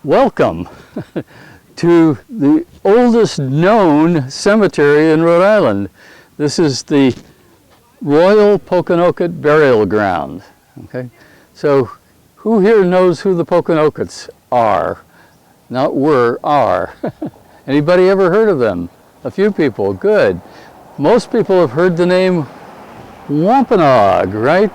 Welcome to the oldest known cemetery in Rhode Island. This is the Royal Poconoket Burial Ground. Okay, so who here knows who the Poconokets are? Not were, are. Anybody ever heard of them? A few people, good. Most people have heard the name Wampanoag, right?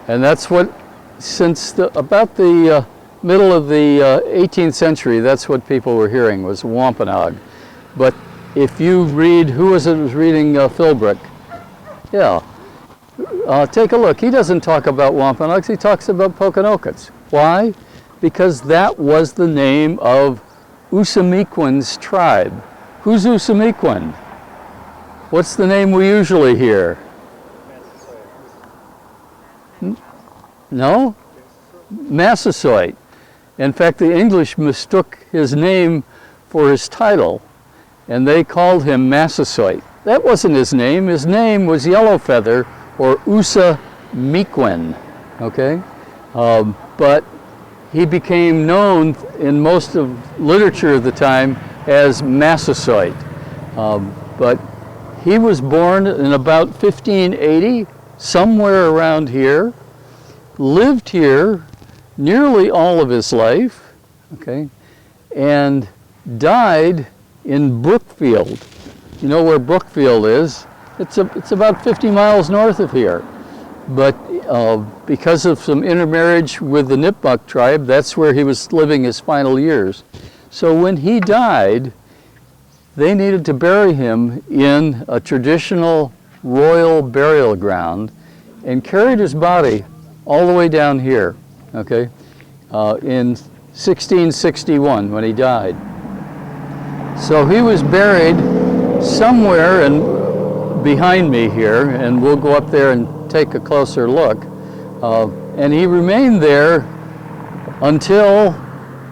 And that's what, since about the middle of the 18th century, that's what people were hearing, was Wampanoag. But if you read, who was it was reading Philbrick? Yeah, take a look. He doesn't talk about Wampanoags, he talks about Poconokets. Why? Because that was the name of Usamiquin's tribe. Who's Usamiquin? What's the name we usually hear? No? Massasoit. In fact, the English mistook his name for his title, and they called him Massasoit. That wasn't his name. His name was Yellowfeather, or Usamiquin, okay? But he became known in most of literature of the time as Massasoit. But he was born in about 1580, somewhere around here, lived here nearly all of his life, okay, and died in Brookfield. You know where Brookfield is? It's about 50 miles north of here. But because of some intermarriage with the Nipmuc tribe, that's where he was living his final years. So when he died, they needed to bury him in a traditional royal burial ground and carried his body all the way down here, okay, in 1661 when he died. So he was buried somewhere behind me here, and we'll go up there and take a closer look. And he remained there until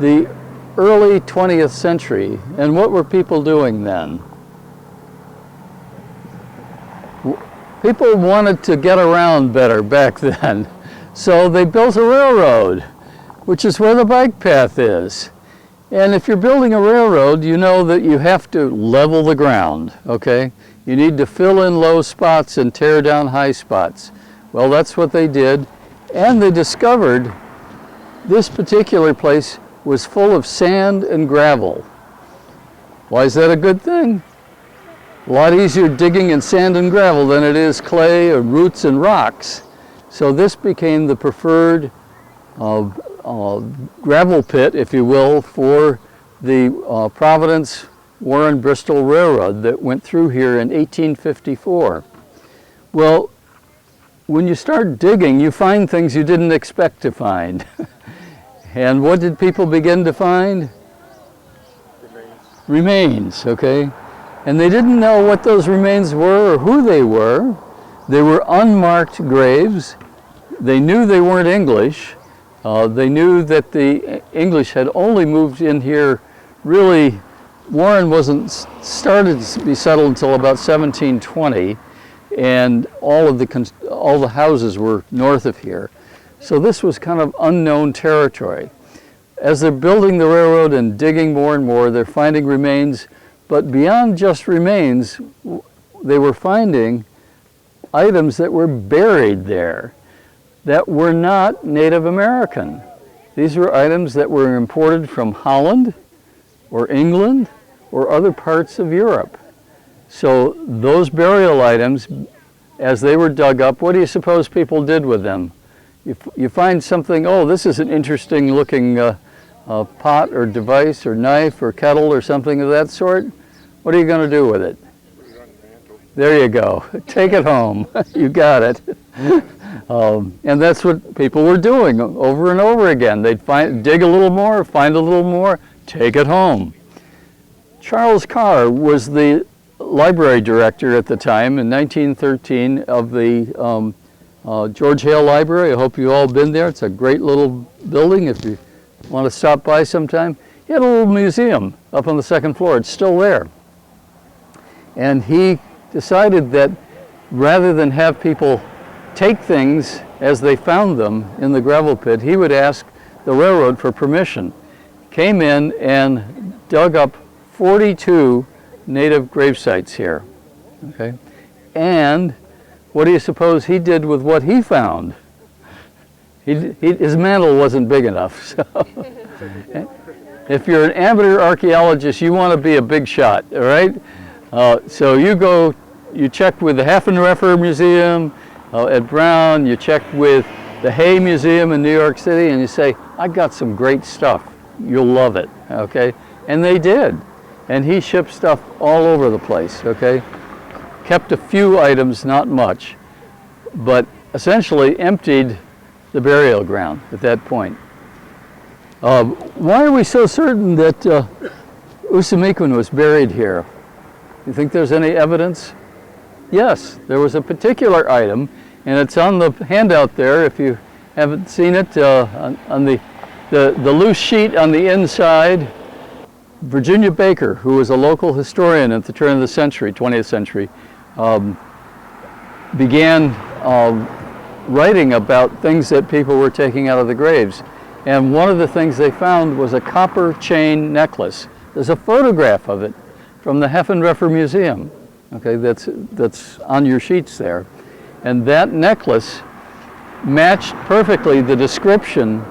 the early 20th century. And what were people doing then? People wanted to get around better back then. So they built a railroad, which is where the bike path is. And if you're building a railroad, you know that you have to level the ground, okay? You need to fill in low spots and tear down high spots. Well, that's what they did. And they discovered this particular place was full of sand and gravel. Why is that a good thing? A lot easier digging in sand and gravel than it is clay or roots and rocks. So this became the preferred gravel pit, if you will, for the Providence, Warren, Bristol Railroad that went through here in 1854. Well, when you start digging, you find things you didn't expect to find. And what did people begin to find? Remains, okay? And they didn't know what those remains were or who they were. They were unmarked graves. They knew they weren't English. They knew that the English had only moved in here. Really, Warren wasn't started to be settled until about 1720, and all the houses were north of here. So this was kind of unknown territory. As they're building the railroad and digging more and more, they're finding remains, but beyond just remains, they were finding items that were buried there that were not Native American. These were items that were imported from Holland or England or other parts of Europe. So those burial items, as they were dug up, what do you suppose people did with them? You find something, oh, this is an interesting looking pot or device or knife or kettle or something of that sort. What are you going to do with it? There you go. Take it home. You got it. And that's what people were doing over and over again. They'd dig a little more, find a little more, take it home. Charles Carr was the library director at the time in 1913 of the George Hale Library. I hope you've all been there. It's a great little building if you want to stop by sometime. He had a little museum up on the second floor. It's still there. And he decided that rather than have people take things as they found them in the gravel pit, he would ask the railroad for permission. came in and dug up 42 native grave sites here. Okay? And what do you suppose he did with what he found? His mantle wasn't big enough. So if you're an amateur archaeologist, you want to be a big shot, all right? So you check with the Heffenreffer Museum at Brown, you check with the Hay Museum in New York City, and you say, I got some great stuff. You'll love it, okay? And they did. And he shipped stuff all over the place, okay? Kept a few items, not much, but essentially emptied the burial ground at that point. Why are we so certain that Usamequin was buried here? You think there's any evidence? Yes, there was a particular item, and it's on the handout there if you haven't seen it, on the loose sheet on the inside. Virginia Baker, who was a local historian at the turn of the century, 20th century, began writing about things that people were taking out of the graves. And one of the things they found was a copper chain necklace. There's a photograph of it from the Heffenreffer Museum, okay, that's on your sheets there. And that necklace matched perfectly the description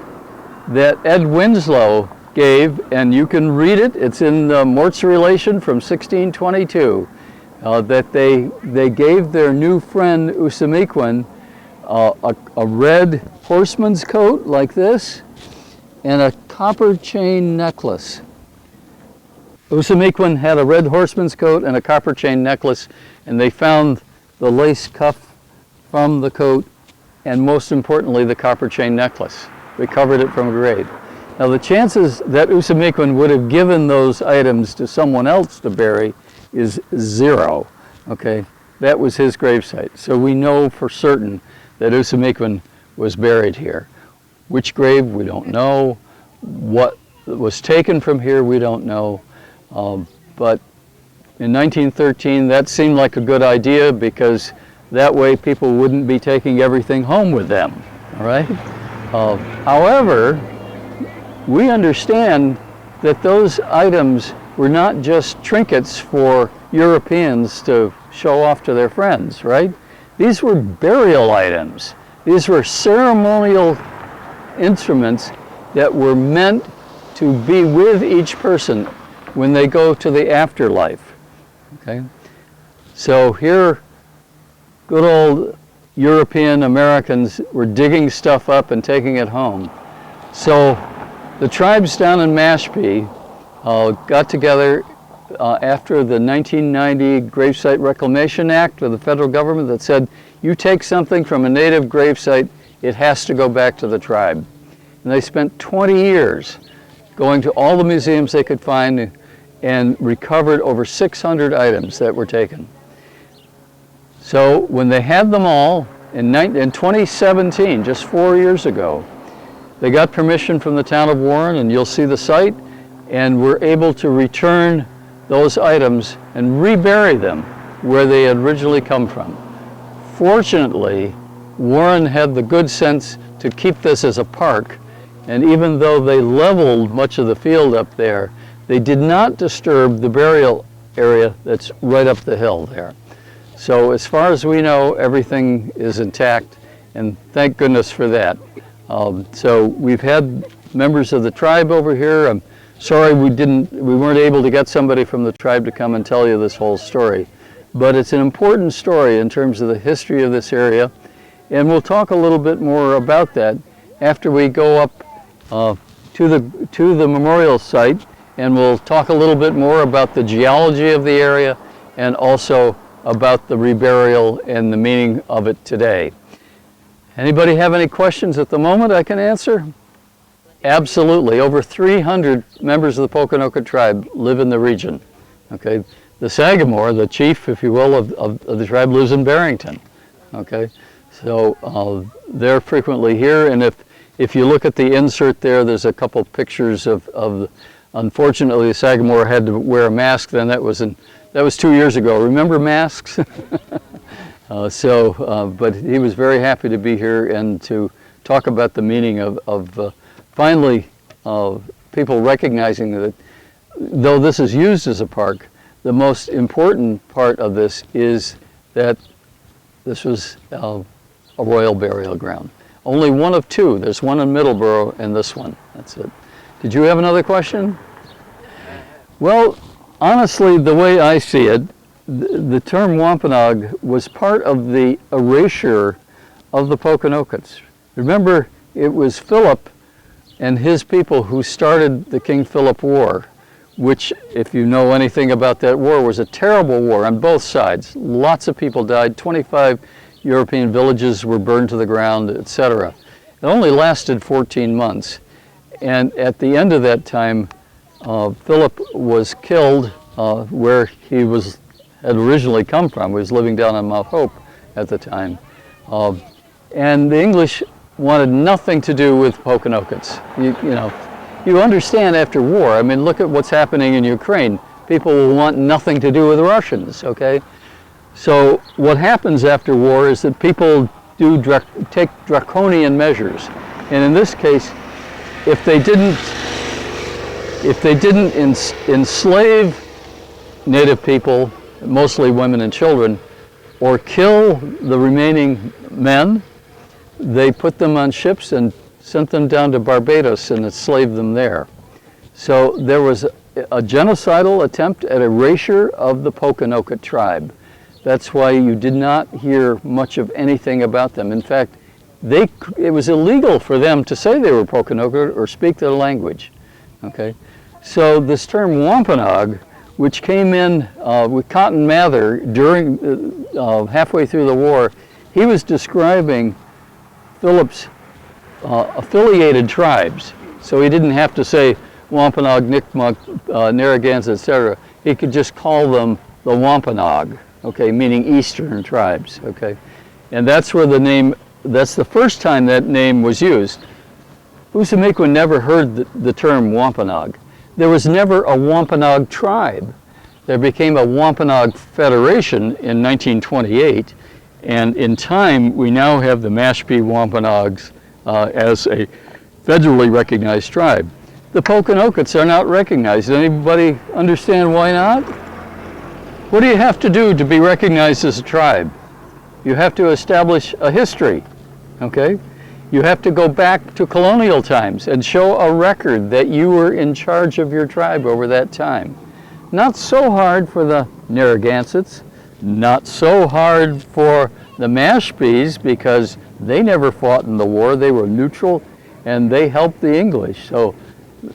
that Ed Winslow gave, and you can read it. It's in the Mort's Relation from 1622, that they gave their new friend Usamequin a red horseman's coat like this and a copper chain necklace. Usamequin had a red horseman's coat and a copper chain necklace, and they found the lace cuff from the coat and, most importantly, the copper chain necklace. Recovered it from a grave. Now the chances that Usamequin would have given those items to someone else to bury is 0, okay? That was his gravesite. So we know for certain that Usamequin was buried here. Which grave, we don't know. What was taken from here, we don't know. But in 1913, that seemed like a good idea because that way people wouldn't be taking everything home with them, all right? However, we understand that those items were not just trinkets for Europeans to show off to their friends, right? These were burial items. These were ceremonial instruments that were meant to be with each person when they go to the afterlife, okay? So here, good old European Americans were digging stuff up and taking it home. So the tribes down in Mashpee got together after the 1990 Gravesite Reclamation Act of the federal government that said, you take something from a native gravesite, it has to go back to the tribe. And they spent 20 years going to all the museums they could find and recovered over 600 items that were taken. So when they had them all in 2017, just 4 years ago, they got permission from the town of Warren, and you'll see the site, and were able to return those items and rebury them where they had originally come from. Fortunately, Warren had the good sense to keep this as a park, and even though they leveled much of the field up there, they did not disturb the burial area that's right up the hill there. So as far as we know, everything is intact, and thank goodness for that. So we've had members of the tribe over here. I'm sorry we weren't able to get somebody from the tribe to come and tell you this whole story, but it's an important story in terms of the history of this area, and we'll talk a little bit more about that after we go up to the memorial site, and we'll talk a little bit more about the geology of the area and also about the reburial and the meaning of it today. Anybody have any questions at the moment I can answer? Absolutely. Over 300 members of the Pokanoket tribe live in the region. Okay, the Sagamore, the chief, if you will, of the tribe lives in Barrington. Okay, so they're frequently here, and if you look at the insert there, there's a couple pictures of unfortunately the Sagamore had to wear a mask then. That was 2 years ago. Remember masks? But he was very happy to be here and to talk about the meaning of finally people recognizing that though this is used as a park, the most important part of this is that this was a royal burial ground. Only one of two. There's one in Middleborough and this one. That's it. Did you have another question? Well, honestly, the way I see it, the term Wampanoag was part of the erasure of the Pokanokets. Remember, it was Philip and his people who started the King Philip War, which, if you know anything about that war, was a terrible war on both sides. Lots of people died. 25 European villages were burned to the ground, etc. It only lasted 14 months. And at the end of that time, Philip was killed where he had originally come from. He was living down on Mount Hope at the time. And the English wanted nothing to do with Pokanokets. You understand after war, I mean, look at what's happening in Ukraine. People will want nothing to do with the Russians, okay? So what happens after war is that people take draconian measures. And in this case, if they didn't enslave native people, mostly women and children, or kill the remaining men, they put them on ships and sent them down to Barbados and enslaved them there. So there was a genocidal attempt at erasure of the Pokanoket tribe. That's why you did not hear much of anything about them. In fact, it was illegal for them to say they were Pokanoket or speak their language. Okay, so this term Wampanoag, which came in with Cotton Mather during halfway through the war, he was describing Philip's affiliated tribes. So he didn't have to say Wampanoag, Nipmuc, Narragansett, etc. He could just call them the Wampanoag, okay, meaning Eastern tribes, okay? And that's where that's the first time that name was used. Usamiquan never heard the term Wampanoag. There was never a Wampanoag tribe. There became a Wampanoag Federation in 1928, and in time we now have the Mashpee Wampanoags as a federally recognized tribe. The Pokanokets are not recognized. Anybody understand why not? What do you have to do to be recognized as a tribe? You have to establish a history, okay? You have to go back to colonial times and show a record that you were in charge of your tribe over that time. Not so hard for the Narragansetts, not so hard for the Mashpees because they never fought in the war. They were neutral and they helped the English. So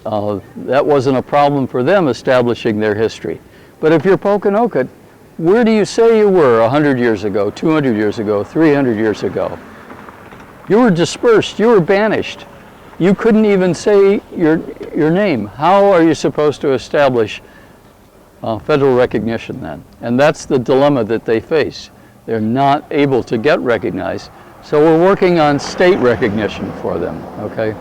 that wasn't a problem for them establishing their history. But if you're Pokanoket, where do you say you were 100 years ago, 200 years ago, 300 years ago? You were dispersed, you were banished. You couldn't even say your name. How are you supposed to establish federal recognition then? And that's the dilemma that they face. They're not able to get recognized. So we're working on state recognition for them, okay?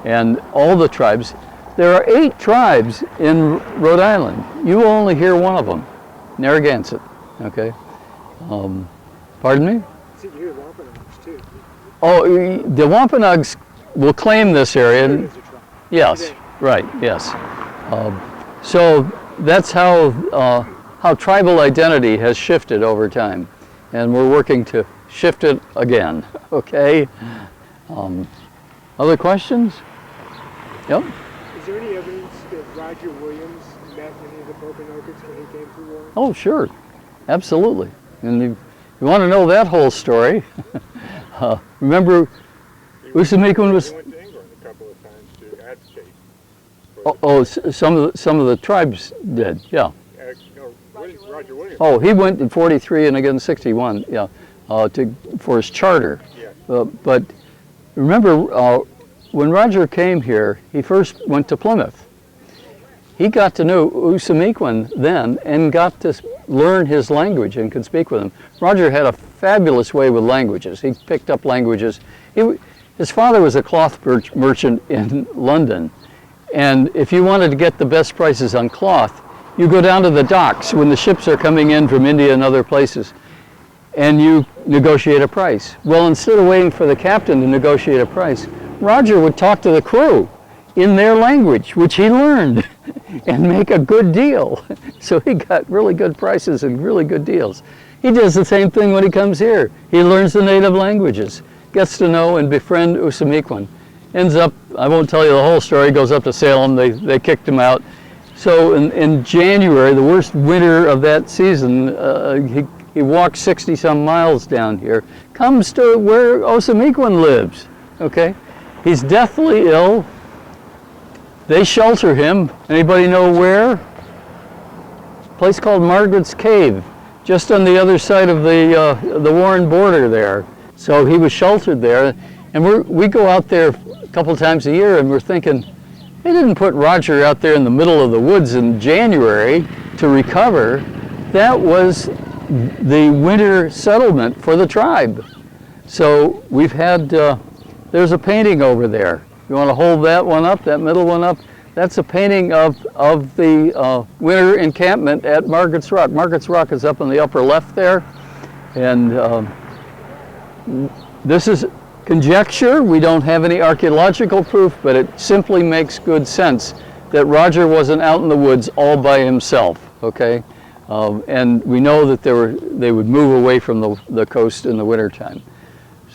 And all the tribes, there are 8 tribes in Rhode Island. You will only hear one of them, Narragansett, okay? Pardon me? You hear Wampanoags too. Oh, the Wampanoags will claim this area. Yes, right, yes. So that's how tribal identity has shifted over time. And we're working to shift it again, okay? Other questions? Yep. Is there any evidence that Roger Williams met any of the Pokanokets when he came through war? Oh, sure, absolutely. And you want to know that whole story? Remember, Usamiquan was. He went to England a couple of times to advocate. Some of the tribes did, yeah. No, Roger Williams. Oh, he went in 43 and again 61, yeah, for his charter. Yeah. But remember, when Roger came here, he first went to Plymouth. He got to know Usamiquan then and got to learn his language and could speak with him. Roger had a fabulous way with languages. He picked up languages. His father was a cloth merchant in London, and if you wanted to get the best prices on cloth, you go down to the docks when the ships are coming in from India and other places, and you negotiate a price. Well, instead of waiting for the captain to negotiate a price, Roger would talk to the crew, in their language, which he learned, and make a good deal. So he got really good prices and really good deals. He does the same thing when he comes here. He learns the native languages, gets to know and befriend Osamequin. Ends up, I won't tell you the whole story, goes up to Salem, they kicked him out. So in January, the worst winter of that season, he walks 60-some miles down here, comes to where Osamequin lives, okay? He's deathly ill. They shelter him. Anybody know where? A place called Margaret's Cave, just on the other side of the Warren border there. So he was sheltered there, and we go out there a couple times a year, and we're thinking, they didn't put Roger out there in the middle of the woods in January to recover. That was the winter settlement for the tribe. So we've had, there's a painting over there. You want to hold that one up, that middle one up? That's a painting of the winter encampment at Margaret's Rock. Margaret's Rock is up on the upper left there. And this is conjecture. We don't have any archaeological proof, but it simply makes good sense that Roger wasn't out in the woods all by himself, okay? And we know that they would move away from the coast in the wintertime.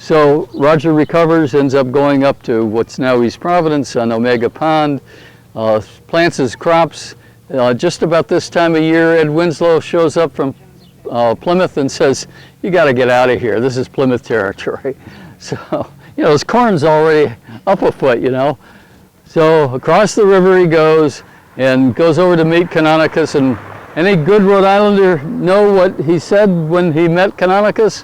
So Roger recovers, ends up going up to what's now East Providence on Omega Pond, plants his crops. Just about this time of year, Ed Winslow shows up from Plymouth and says, you got to get out of here. This is Plymouth territory. So, you know, his corn's already up a foot, you know. So across the river he goes and goes over to meet Canonicus. And any good Rhode Islander know what he said when he met Canonicus?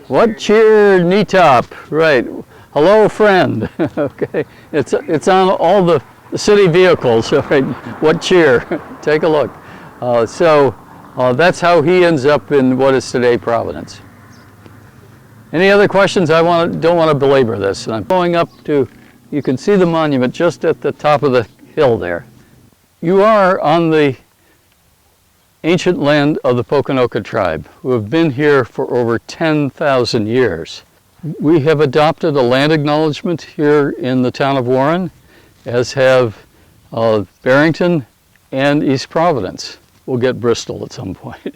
What cheer, Netop, right. Hello, friend. Okay, it's on all the city vehicles, right? What cheer, take a look. So that's how he ends up in what is today Providence. Any other questions? Don't want to belabor this. And I'm going up to, you can see the monument just at the top of the hill there. You are on the ancient land of the Pokanoket tribe, who have been here for over 10,000 years. We have adopted a land acknowledgement here in the town of Warren, as have Barrington and East Providence. We'll get Bristol at some point,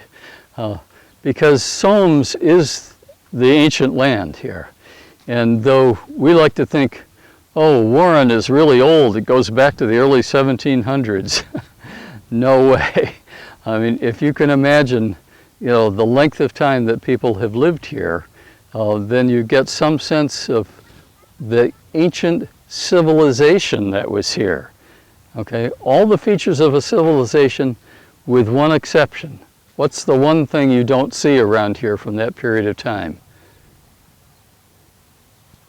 because Somes is the ancient land here. And though we like to think, oh, Warren is really old, it goes back to the early 1700s. No way. I mean, if you can imagine, you know, the length of time that people have lived here, then you get some sense of the ancient civilization that was here. Okay, all the features of a civilization with one exception. What's the one thing you don't see around here from that period of time?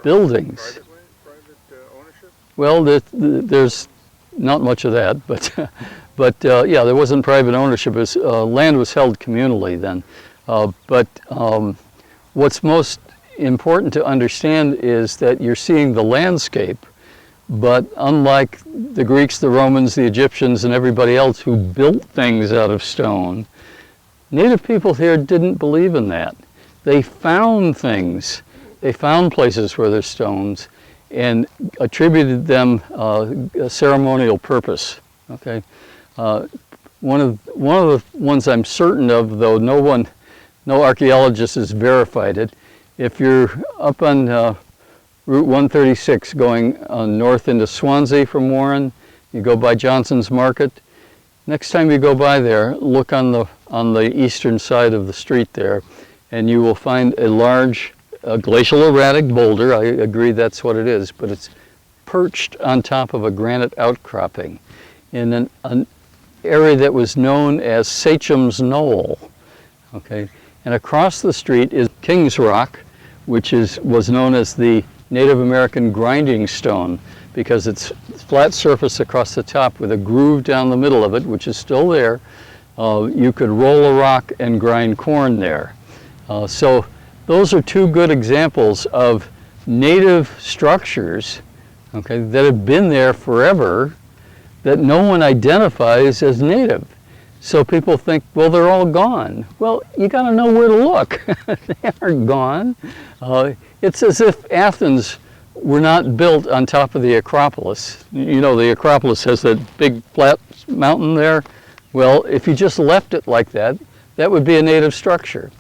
Buildings. Private ownership? Well, there's not much of that, but yeah, there wasn't private ownership. Land was held communally then. What's most important to understand is that you're seeing the landscape, but unlike the Greeks, the Romans, the Egyptians, and everybody else who built things out of stone, native people here didn't believe in that. They found things. They found places where there's stones and attributed them a ceremonial purpose. Okay, one of the ones I'm certain of, though no archaeologist has verified it. If you're up on Route 136 going north into Swansea from Warren, you go by Johnson's Market. Next time you go by there, look on the eastern side of the street there, and you will find a large glacial erratic boulder. I agree that's what it is, but it's perched on top of a granite outcropping in an area that was known as Sachem's Knoll. Okay, and across the street is King's Rock, which was known as the Native American grinding stone, because it's flat surface across the top with a groove down the middle of it, which is still there. You could roll a rock and grind corn there. So those are two good examples of native structures, okay, that have been there forever, that no one identifies as native. So people think, well, they're all gone. Well, you got to know where to look. They aren't gone. It's as if Athens were not built on top of the Acropolis. You know, the Acropolis has that big flat mountain there. Well, if you just left it like that, that would be a native structure.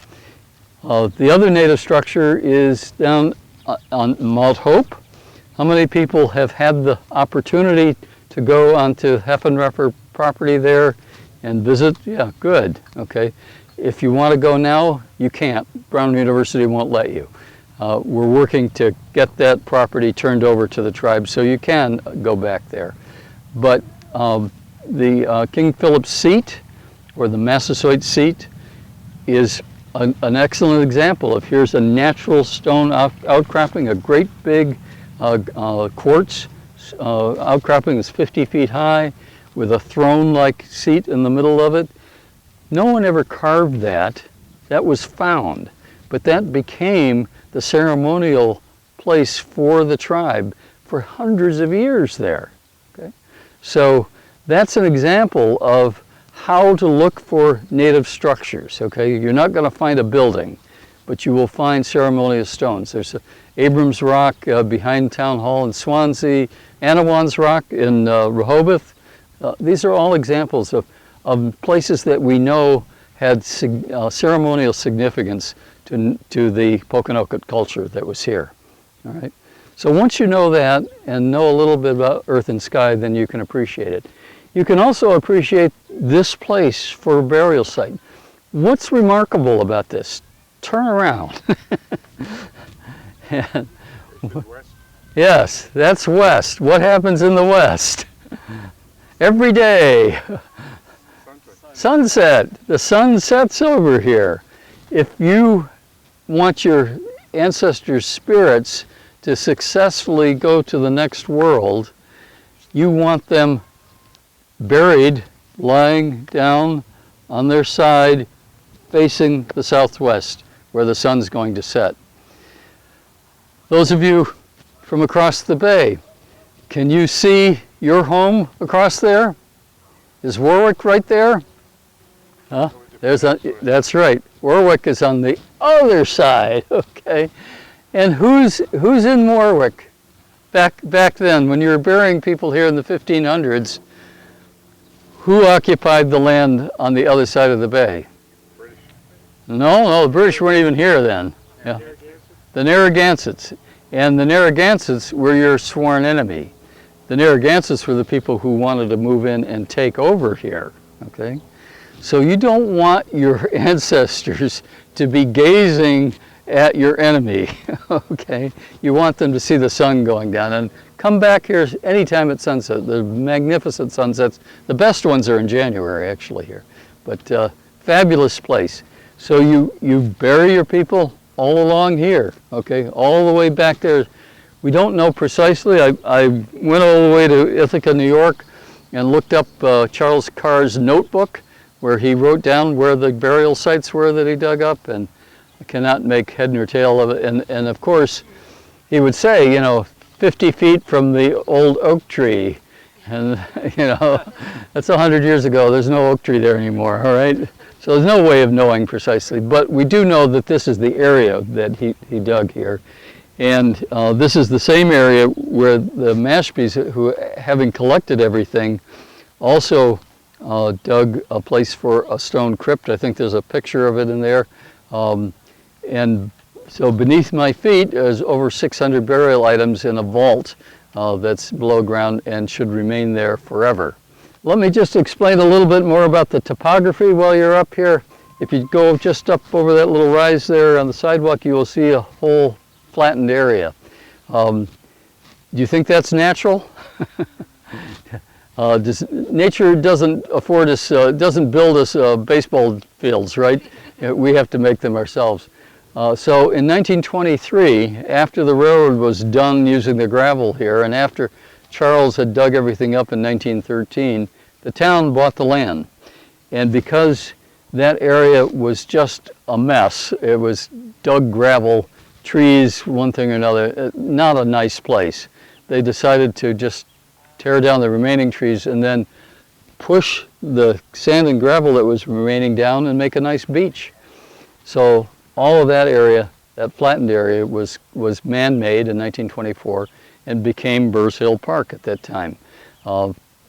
The other native structure is down on Mount Hope. How many people have had the opportunity to go onto Heffenreffer property there and visit? Yeah, good, okay. If you want to go now, you can't. Brown University won't let you. We're working to get that property turned over to the tribe so you can go back there. But the King Philip's seat, or the Massasoit seat, is an excellent example of here's a natural stone outcropping, a great big quartz outcropping that's 50 feet high with a throne-like seat in the middle of it. No one ever carved that. That was found. But that became the ceremonial place for the tribe for hundreds of years there. Okay? So that's an example of how to look for native structures. Okay? You're not going to find a building, but you will find ceremonial stones. There's Abrams Rock behind Town Hall in Swansea, Anawan's Rock in Rehoboth. These are all examples of places that we know had ceremonial significance to the Pokanoket culture that was here. All right. So once you know that and know a little bit about earth and sky, then you can appreciate it. You can also appreciate this place for a burial site. What's remarkable about this? Turn around. And, West? yes, that's west. What happens in the west? Every day. Sunset. The sun sets over here. If you want your ancestors' spirits to successfully go to the next world, you want them buried, lying down on their side, facing the southwest, where the sun's going to set. Those of you from across the bay, can you see your home across there? Is Warwick right there? Huh? That's right. Warwick is on the other side, okay? And who's in Warwick? Back then, when you were burying people here in the 1500s, who occupied the land on the other side of the bay? British. No, the British weren't even here then. Yeah. The Narragansetts. And the Narragansetts were your sworn enemy. The Narragansetts were the people who wanted to move in and take over here, okay? So you don't want your ancestors to be gazing at your enemy, okay? You want them to see the sun going down. And come back here anytime at sunset. The magnificent sunsets. The best ones are in January, actually, here. But fabulous place. So you bury your people all along here, okay? All the way back there. We don't know precisely. I went all the way to Ithaca, New York, and looked up Charles Carr's notebook, where he wrote down where the burial sites were that he dug up, and I cannot make head nor tail of it. And of course, he would say, 50 feet from the old oak tree. And, that's 100 years ago. There's no oak tree there anymore, all right? So there's no way of knowing precisely. But we do know that this is the area that he dug here. And this is the same area where the Mashpees, who, having collected everything, also dug a place for a stone crypt. I think there's a picture of it in there. And so beneath my feet is over 600 burial items in a vault that's below ground and should remain there forever. Let me just explain a little bit more about the topography while you're up here. If you go just up over that little rise there on the sidewalk, you will see a whole flattened area. Do you think that's natural? Nature doesn't afford us, doesn't build us baseball fields, right? We have to make them ourselves. So in 1923, after the railroad was done using the gravel here, and after Charles had dug everything up in 1913, the town bought the land. And because that area was just a mess, it was dug gravel, trees, one thing or another, not a nice place. They decided to just tear down the remaining trees and then push the sand and gravel that was remaining down and make a nice beach. So all of that area that flattened area was man-made in 1924 and became Burr's Hill Park at that time.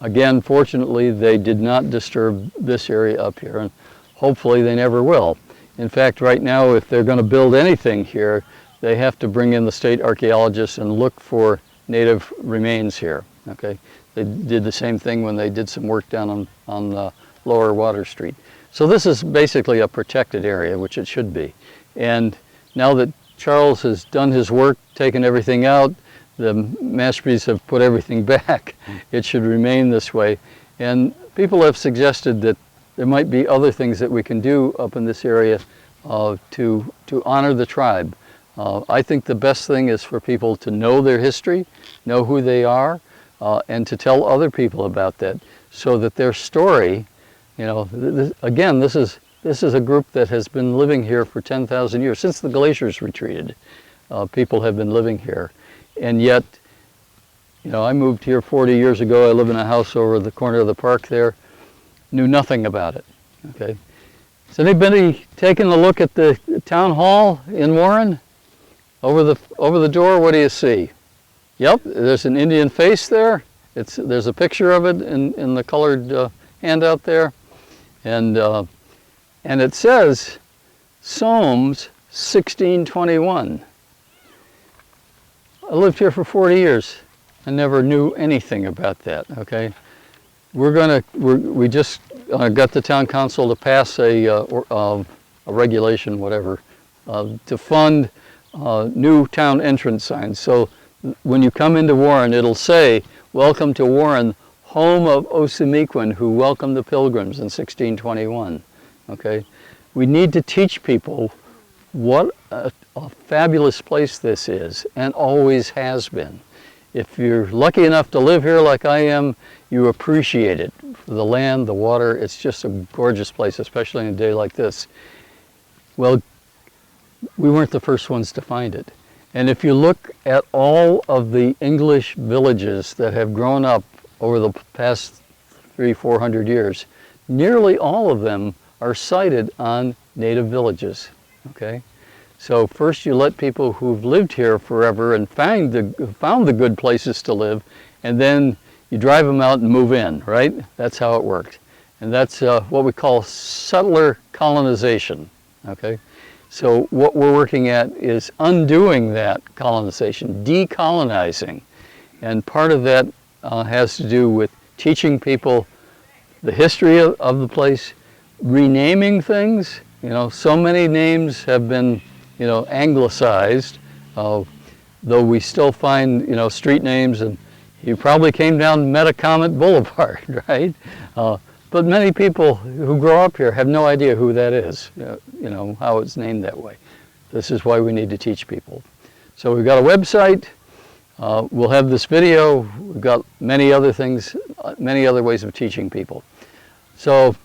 Again, fortunately, they did not disturb this area up here, and hopefully they never will. In fact, right now, if they're going to build anything here, they have to bring in the state archaeologists and look for native remains here. Okay, they did the same thing when they did some work down on Lower Water Street. So this is basically a protected area, which it should be. And now that Charles has done his work, taken everything out, the Mashpees have put everything back, it should remain this way. And people have suggested that there might be other things that we can do up in this area to honor the tribe. I think the best thing is for people to know their history, know who they are, and to tell other people about that, so that their story, you know, again, this is a group that has been living here for 10,000 years. Since the glaciers retreated, people have been living here. And yet, you know, I moved here 40 years ago. I live in a house over the corner of the park there. Knew nothing about it, okay? Has anybody taken a look at the town hall in Warren? Over the door, what do you see? Yep, there's an Indian face there. There's a picture of it in the colored handout there. And it says, Soames, 1621. I lived here for 40 years. I never knew anything about that, okay? We just got the town council to pass a regulation, whatever, to fund new town entrance signs. So when you come into Warren, it'll say, "Welcome to Warren, home of Osamequin, who welcomed the Pilgrims in 1621." Okay, we need to teach people what a fabulous place this is, and always has been. If you're lucky enough to live here like I am, you appreciate it. The land, the water, it's just a gorgeous place, especially in a day like this. Well, we weren't the first ones to find it. And if you look at all of the English villages that have grown up over the past 300-400 years, nearly all of them are sited on native villages, okay? So first you let people who've lived here forever and found the good places to live, and then you drive them out and move in, right? That's how it worked. And that's what we call settler colonization, okay? So what we're working at is undoing that colonization, decolonizing. And part of that has to do with teaching people the history of the place, renaming things. You know, so many names have been, you know, anglicized, though we still find, you know, street names, and you probably came down Metacomet Boulevard, right? But many people who grow up here have no idea who that is, you know, how it's named that way. This is why we need to teach people. So we've got a website, we'll have this video, we've got many other things, many other ways of teaching people. So,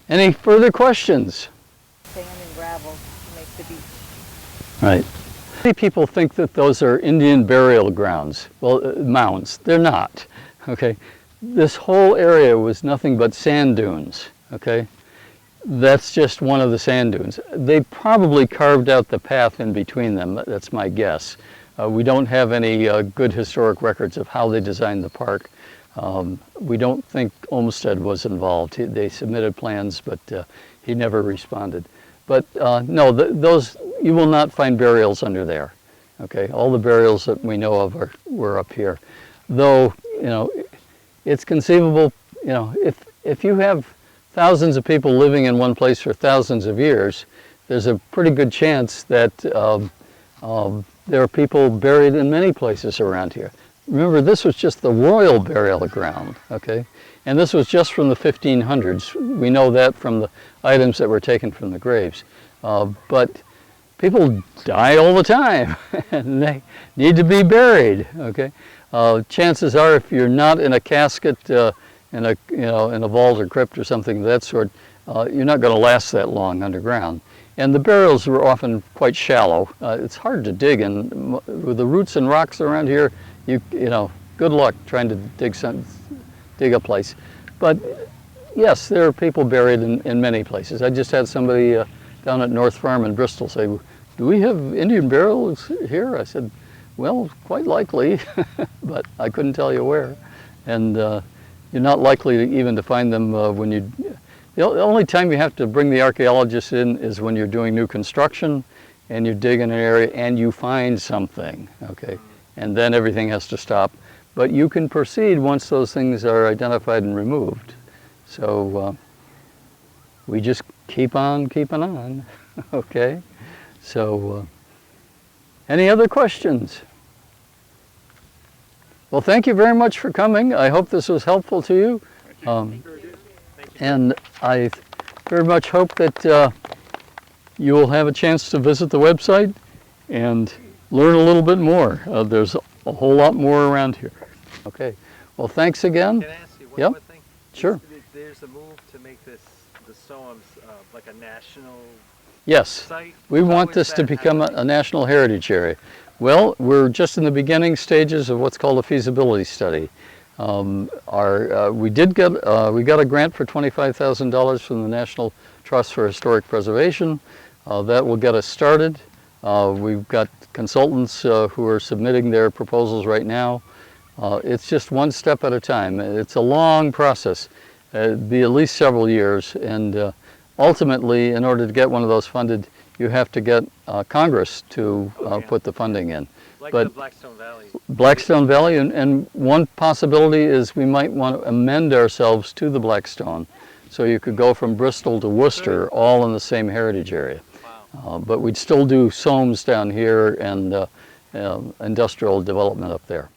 any further questions? Sand and gravel to make the beach. Right. Many people think that those are Indian burial grounds, well, mounds. They're not, okay? This whole area was nothing but sand dunes, okay? That's just one of the sand dunes. They probably carved out the path in between them, that's my guess. We don't have any good historic records of how they designed the park. We don't think Olmsted was involved. They submitted plans, but he never responded. But no, those, you will not find burials under there, okay? All the burials that we know of were up here. Though, you know, it's conceivable, you know, if you have thousands of people living in one place for thousands of years, there's a pretty good chance that there are people buried in many places around here. Remember, this was just the royal burial ground, okay? And this was just from the 1500s. We know that from the items that were taken from the graves. But people die all the time, and they need to be buried, okay? Chances are, if you're not in a casket, in a vault or crypt or something of that sort, you're not going to last that long underground. And the burials were often quite shallow. It's hard to dig, and with the roots and rocks around here, you know, good luck trying to dig a place. But yes, there are people buried in many places. I just had somebody down at North Farm in Bristol say, do we have Indian burials here? I said, well, quite likely, but I couldn't tell you where. And you're not likely even to find them when you, the only time you have to bring the archaeologists in is when you're doing new construction and you dig in an area and you find something, okay? And then everything has to stop. But you can proceed once those things are identified and removed. So we just keep on keeping on, okay? So any other questions? Well, thank you very much for coming. I hope this was helpful to you. And I very much hope that you will have a chance to visit the website and learn a little bit more. There's a whole lot more around here. Okay. Well, thanks again. Can I ask you one Yep. more thing? Sure. There's a move to make the SOAMs like a national Yes. site. We How want is this to that become happening? a national heritage area. Well, we're just in the beginning stages of what's called a feasibility study. We got a grant for $25,000 from the National Trust for Historic Preservation. That will get us started. We've got consultants who are submitting their proposals right now. It's just one step at a time. It's a long process. It'd be at least several years, and ultimately, in order to get one of those funded, you have to get Congress to put the funding in. Like but the Blackstone Valley. Blackstone Valley, and one possibility is we might want to amend ourselves to the Blackstone. So you could go from Bristol to Worcester, all in the same heritage area. Wow. But we'd still do SOAMs down here and industrial development up there.